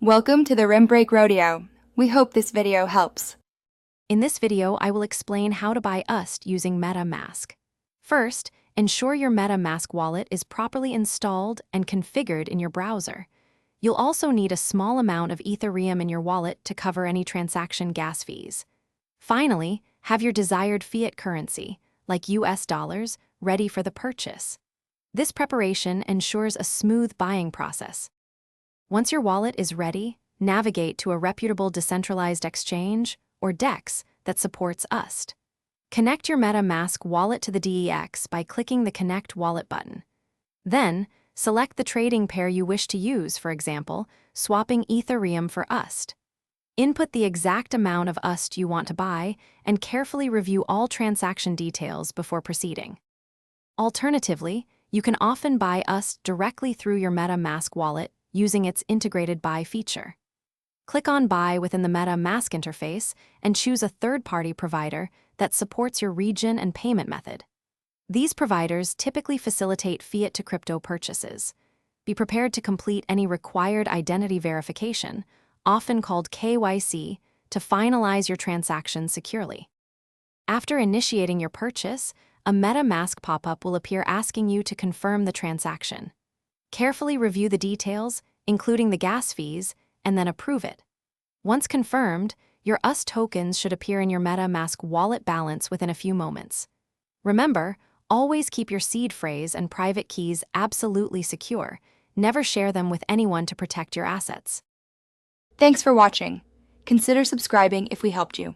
Welcome to the Rim Break Rodeo. We hope this video helps. In this video, I will explain how to buy USD using MetaMask. First, ensure your MetaMask wallet is properly installed and configured in your browser. You'll also need a small amount of Ethereum in your wallet to cover any transaction gas fees. Finally, have your desired fiat currency, like US dollars, ready for the purchase. This preparation ensures a smooth buying process. Once your wallet is ready, navigate to a reputable decentralized exchange, or DEX, that supports USD. Connect your MetaMask wallet to the DEX by clicking the Connect Wallet button. Then, select the trading pair you wish to use, for example, swapping Ethereum for USD. Input the exact amount of USD you want to buy and carefully review all transaction details before proceeding. Alternatively, you can often buy USD directly through your MetaMask wallet using its integrated buy feature. Click on Buy within the MetaMask interface and choose a third-party provider that supports your region and payment method. These providers typically facilitate fiat-to-crypto purchases. Be prepared to complete any required identity verification, often called KYC, to finalize your transaction securely. After initiating your purchase, a MetaMask pop-up will appear asking you to confirm the transaction. Carefully review the details, including the gas fees, and then approve it. Once confirmed, your USD tokens should appear in your MetaMask wallet balance within a few moments. Remember, always keep your seed phrase and private keys absolutely secure. Never share them with anyone to protect your assets. Thanks for watching. Consider subscribing if we helped you.